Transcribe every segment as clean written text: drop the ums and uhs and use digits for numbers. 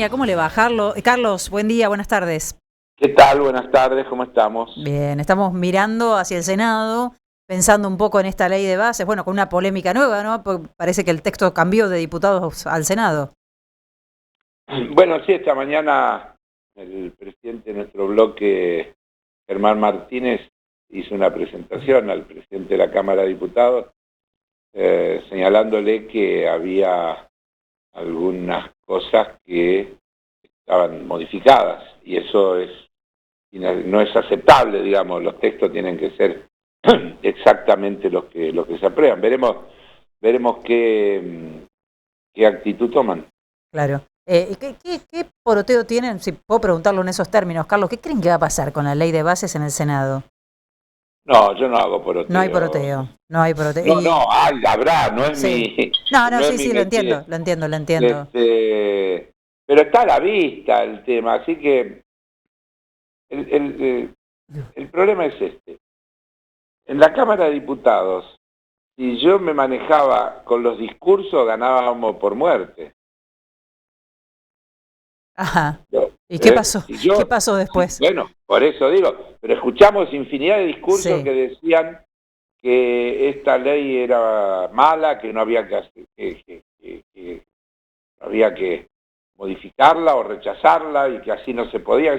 ¿Cómo le va, Carlos? Buen día, buenas tardes. ¿Qué tal? Buenas tardes, ¿cómo estamos? Bien, estamos mirando hacia el Senado, pensando un poco en esta ley de bases, bueno, con una polémica nueva, ¿no? Porque parece que el texto cambió de diputados al Senado. Bueno, sí, esta mañana el presidente de nuestro bloque, Germán Martínez, hizo una presentación al presidente de la Cámara de Diputados, señalándole que había algunas cosas que estaban modificadas, y eso no es aceptable, digamos. Los textos tienen que ser exactamente los que se aprueban. Veremos qué actitud toman. Claro. ¿Qué poroteo tienen? Si puedo preguntarlo en esos términos, Carlos, ¿qué creen que va a pasar con la ley de bases en el Senado? No, yo no hago poroteo. No hay poroteo, no hay poroteo. No, habrá, no es Sí. mi... No, no es sí, mi sí, lo entiendo, métier. lo entiendo, lo entiendo. Pero está a la vista el tema, así que el problema es este. En la Cámara de Diputados, si yo me manejaba con los discursos, ganábamos por muerte. Ajá. ¿Y qué pasó? Si yo, ¿Qué pasó después? bueno, por eso digo, pero escuchamos infinidad de discursos Sí. que decían que esta ley era mala, que no había que hacer, que había que modificarla o rechazarla y que así no se podía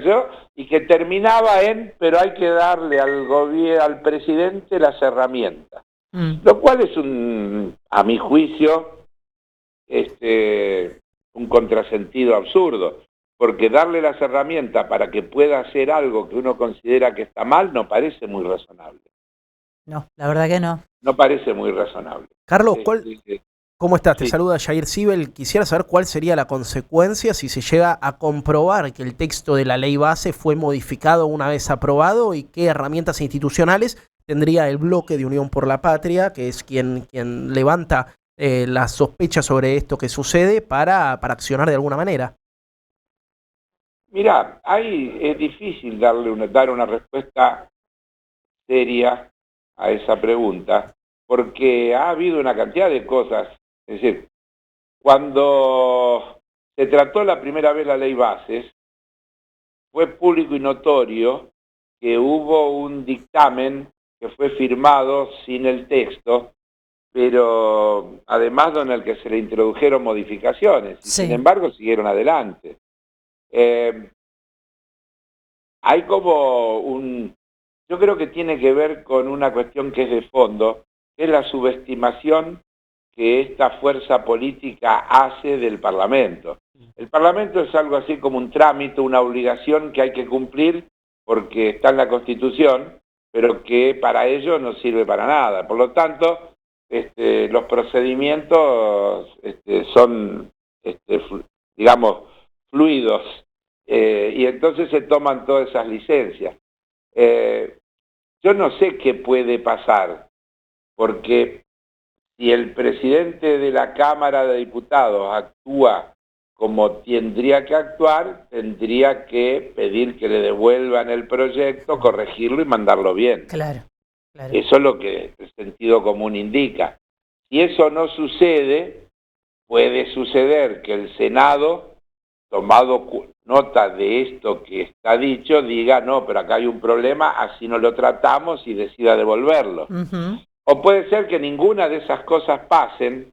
y que terminaba pero hay que darle al gobierno, al presidente las herramientas, lo cual es a mi juicio, un contrasentido absurdo, porque darle las herramientas para que pueda hacer algo que uno considera que está mal no parece muy razonable. No, la verdad que no. No parece muy razonable. Carlos, ¿cómo estás? Te Sí. saluda Jair Sibel. Quisiera saber cuál sería la consecuencia si se llega a comprobar que el texto de la ley base fue modificado una vez aprobado y qué herramientas institucionales tendría el bloque de Unión por la Patria, que es quien levanta las sospechas sobre esto que sucede para accionar de alguna manera. Mirá, ahí es difícil dar una respuesta seria a esa pregunta, porque ha habido una cantidad de cosas. Es decir, cuando se trató la primera vez la ley bases, fue público y notorio que hubo un dictamen que fue firmado sin el texto, pero además en el que se le introdujeron modificaciones, y sin embargo siguieron adelante. Hay yo creo que tiene que ver con una cuestión que es de fondo, que es la subestimación que esta fuerza política hace del Parlamento. El Parlamento es algo así como un trámite, una obligación que hay que cumplir porque está en la Constitución, pero que para ello no sirve para nada. Por lo tanto, los procedimientos son, digamos, fluidos, y entonces se toman todas esas licencias. Yo no sé qué puede pasar, porque si el presidente de la Cámara de Diputados actúa como tendría que actuar, tendría que pedir que le devuelvan el proyecto, corregirlo y mandarlo bien. Claro, claro. Eso es lo que el sentido común indica. Si eso no sucede, puede suceder que el Senado, tomado nota de esto que está dicho, diga, no, pero acá hay un problema, así no lo tratamos, y decida devolverlo. O puede ser que ninguna de esas cosas pasen,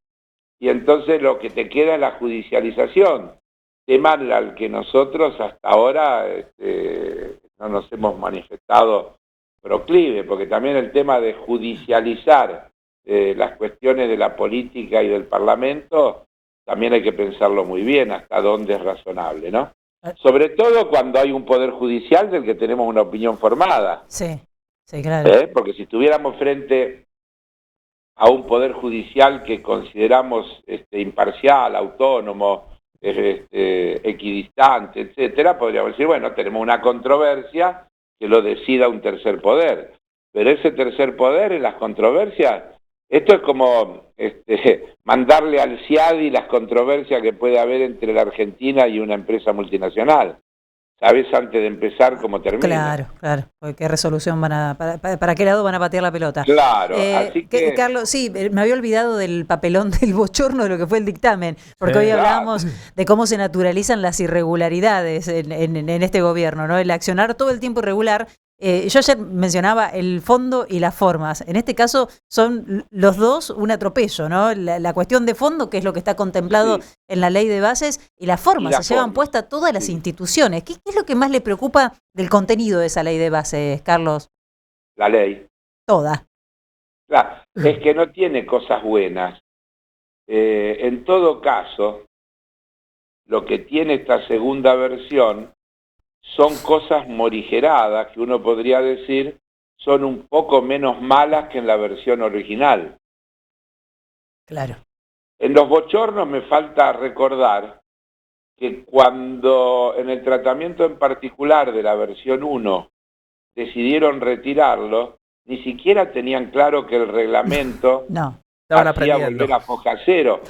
y entonces lo que te queda es la judicialización, tema al que nosotros hasta ahora no nos hemos manifestado proclive, porque también el tema de judicializar las cuestiones de la política y del Parlamento, también hay que pensarlo muy bien hasta dónde es razonable, ¿no? Sobre todo cuando hay un poder judicial del que tenemos una opinión formada. Sí, sí, claro. Porque si estuviéramos frente a un poder judicial que consideramos imparcial, autónomo, equidistante, etcétera, podríamos decir, bueno, tenemos una controversia que lo decida un tercer poder. Pero ese tercer poder en las controversias, esto es como mandarle al CIADI las controversias que puede haber entre la Argentina y una empresa multinacional. sabés antes de empezar cómo termina. Claro, claro. ¿Qué resolución van a, para qué lado van a patear la pelota? Claro, así que... Carlos, sí, me había olvidado del papelón del bochorno de lo que fue el dictamen, porque hoy hablábamos de cómo se naturalizan las irregularidades en este gobierno, ¿no? El accionar todo el tiempo irregular. Yo ayer mencionaba el fondo y las formas. En este caso son los dos un atropello, ¿no? La cuestión de fondo, que es lo que está contemplado en la ley de bases, y las formas se llevan puesta todas las instituciones. ¿Qué es lo que más le preocupa del contenido de esa ley de bases, Carlos? La ley. Toda. Claro, es que no tiene cosas buenas. En todo caso, lo que tiene esta segunda versión son cosas morigeradas que uno podría decir son un poco menos malas que en la versión original. Claro. En los bochornos me falta recordar que cuando en el tratamiento en particular de la versión 1 decidieron retirarlo, ni siquiera tenían claro que el reglamento hacía volver a foja cero.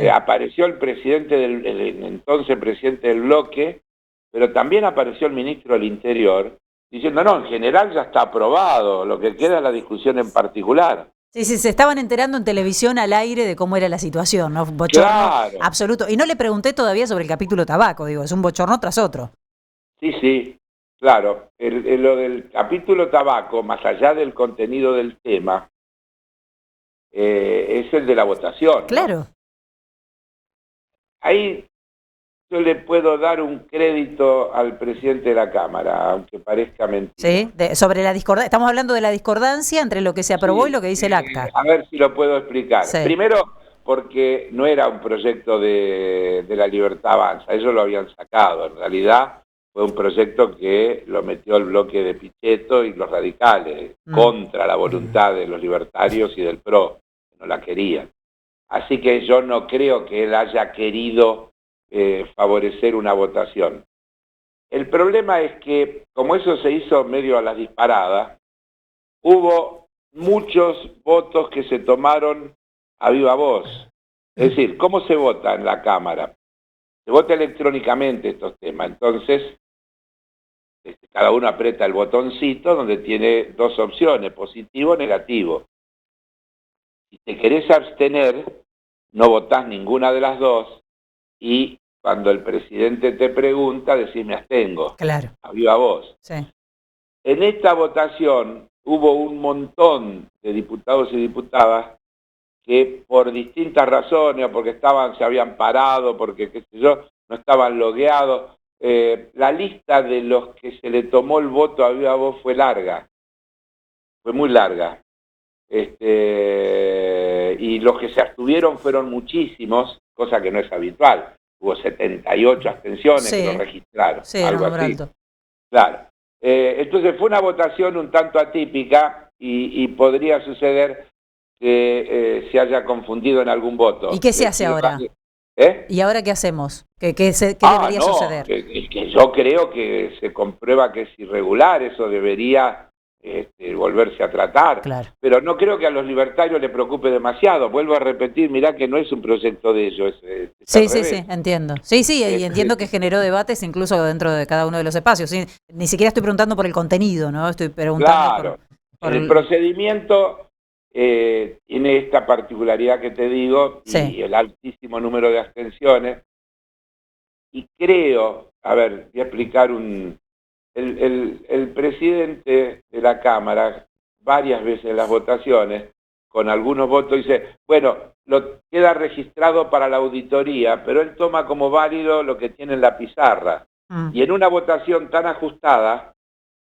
Apareció el presidente el entonces presidente del bloque, pero también apareció el ministro del Interior diciendo, no, en general ya está aprobado, lo que queda es la discusión en particular. Sí, se estaban enterando en televisión al aire de cómo era la situación, ¿no? Bochorno absoluto. Y no le pregunté todavía sobre el capítulo tabaco, digo, es un bochorno tras otro. Sí, claro. Lo del capítulo tabaco, más allá del contenido del tema, es el de la votación, ¿no? Claro. Ahí yo le puedo dar un crédito al presidente de la Cámara, aunque parezca mentira. Sí, sobre la discordancia. Estamos hablando de la discordancia entre lo que se aprobó y lo que dice el acta. A ver si lo puedo explicar. Sí. Primero, porque no era un proyecto de la Libertad Avanza, ellos lo habían sacado. En realidad fue un proyecto que lo metió el bloque de Pichetto y los radicales, contra la voluntad de los libertarios y del PRO, que no la querían. Así que yo no creo que él haya querido favorecer una votación. El problema es que, como eso se hizo medio a las disparadas, hubo muchos votos que se tomaron a viva voz. Es decir, ¿cómo se vota en la Cámara? Se vota electrónicamente estos temas. Entonces, cada uno aprieta el botoncito donde tiene dos opciones, positivo o negativo. Si te querés abstener, no votás ninguna de las dos, y cuando el presidente te pregunta, decís me abstengo. Claro. A viva voz. Sí. En esta votación hubo un montón de diputados y diputadas que por distintas razones, o porque se habían parado, porque qué sé yo, no estaban logueados. La lista de los que se le tomó el voto a viva voz fue larga. Fue muy larga. Y los que se abstuvieron fueron muchísimos, cosa que no es habitual. Hubo 78 abstenciones que lo registraron. Sí, algo así. alto. Claro. Entonces fue una votación un tanto atípica y podría suceder que se haya confundido en algún voto. ¿Y qué se hace ahora? ¿Y ahora qué hacemos? ¿Qué debería suceder? Que yo creo que se comprueba que es irregular, eso debería volverse a tratar. Claro. Pero no creo que a los libertarios les preocupe demasiado. Vuelvo a repetir, mirá que no es un proyecto de ellos. Sí, entiendo. Sí, y entiendo que generó debates incluso dentro de cada uno de los espacios. ¿Sí? Ni siquiera estoy preguntando por el contenido, ¿no? Estoy preguntando por el procedimiento tiene esta particularidad que te digo, y el altísimo número de abstenciones. Y creo, a ver, voy a explicar el presidente de la Cámara, varias veces en las votaciones, con algunos votos, dice, bueno, lo queda registrado para la auditoría, pero él toma como válido lo que tiene en la pizarra. Y en una votación tan ajustada,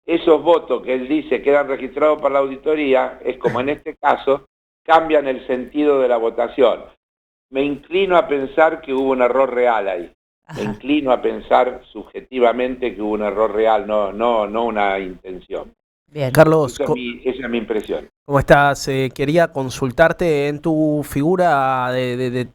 esos votos que él dice quedan registrados para la auditoría, es como en este caso, cambian el sentido de la votación. Me inclino a pensar que hubo un error real ahí. Me inclino a pensar subjetivamente que hubo un error real, no una intención. Bien. Carlos, esa es mi impresión. ¿Cómo estás? Quería consultarte en tu figura de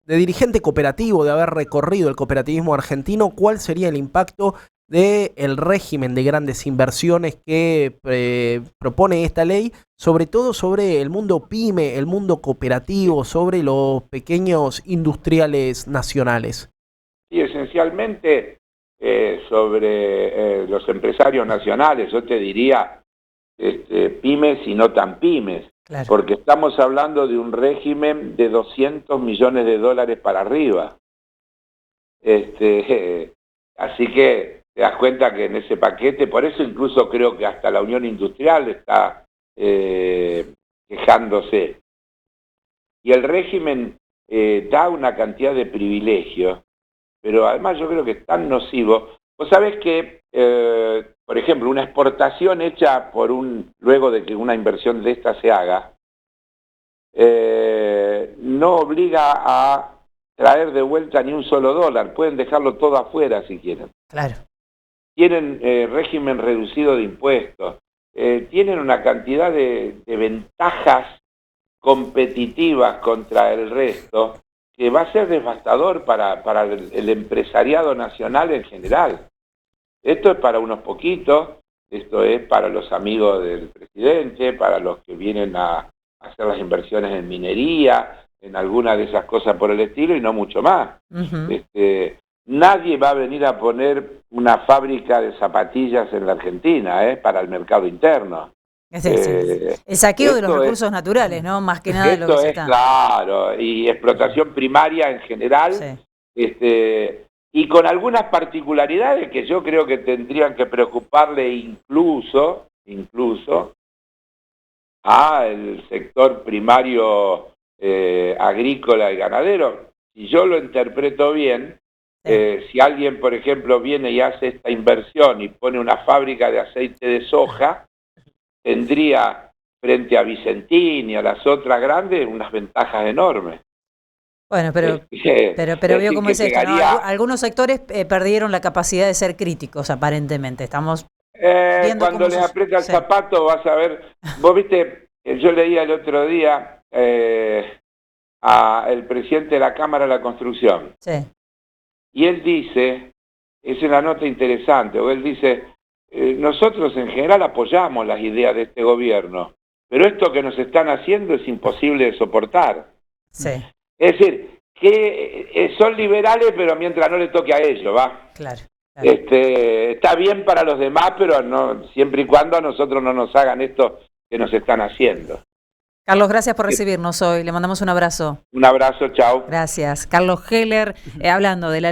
dirigente cooperativo, de haber recorrido el cooperativismo argentino, ¿cuál sería el impacto del régimen de grandes inversiones que propone esta ley, sobre todo sobre el mundo pyme, el mundo cooperativo, sobre los pequeños industriales nacionales? Sí, esencialmente sobre los empresarios nacionales, yo te diría pymes y no tan pymes, claro. Porque estamos hablando de un régimen de 200 millones de dólares para arriba. Así que te das cuenta que en ese paquete, por eso incluso creo que hasta la Unión Industrial está quejándose. Y el régimen da una cantidad de privilegios, pero además yo creo que es tan nocivo. Vos sabés que, por ejemplo, una exportación hecha luego de que una inversión de esta se haga, no obliga a traer de vuelta ni un solo dólar, pueden dejarlo todo afuera si quieren. Claro. Tienen régimen reducido de impuestos, tienen una cantidad de ventajas competitivas contra el resto que va a ser devastador para el empresariado nacional en general. Esto es para unos poquitos, esto es para los amigos del presidente, para los que vienen a hacer las inversiones en minería, en alguna de esas cosas por el estilo y no mucho más. Nadie va a venir a poner una fábrica de zapatillas en la Argentina, para el mercado interno. El saqueo de los recursos naturales, ¿no? Más que nada lo que se está. Claro, y explotación primaria en general, sí. Y con algunas particularidades que yo creo que tendrían que preocuparle incluso al sector primario agrícola y ganadero. Si yo lo interpreto bien, si alguien, por ejemplo, viene y hace esta inversión y pone una fábrica de aceite de soja, tendría frente a Vicentín y a las otras grandes unas ventajas enormes. Bueno, pero veo cómo es esto, ¿no? Algunos sectores perdieron la capacidad de ser críticos, aparentemente. Estamos viendo cuando les aprieta el zapato vas a ver. Vos viste, yo leía el otro día al presidente de la Cámara de la Construcción. Sí. Y él dice, es una nota interesante, o él dice, nosotros en general apoyamos las ideas de este gobierno, pero esto que nos están haciendo es imposible de soportar. Sí. Es decir, que son liberales, pero mientras no le toque a ellos, ¿va? Claro. Está bien para los demás, pero no, siempre y cuando a nosotros no nos hagan esto que nos están haciendo. Carlos, gracias por recibirnos hoy. Le mandamos un abrazo. Un abrazo, chao. Gracias. Carlos Heller, hablando de la ley.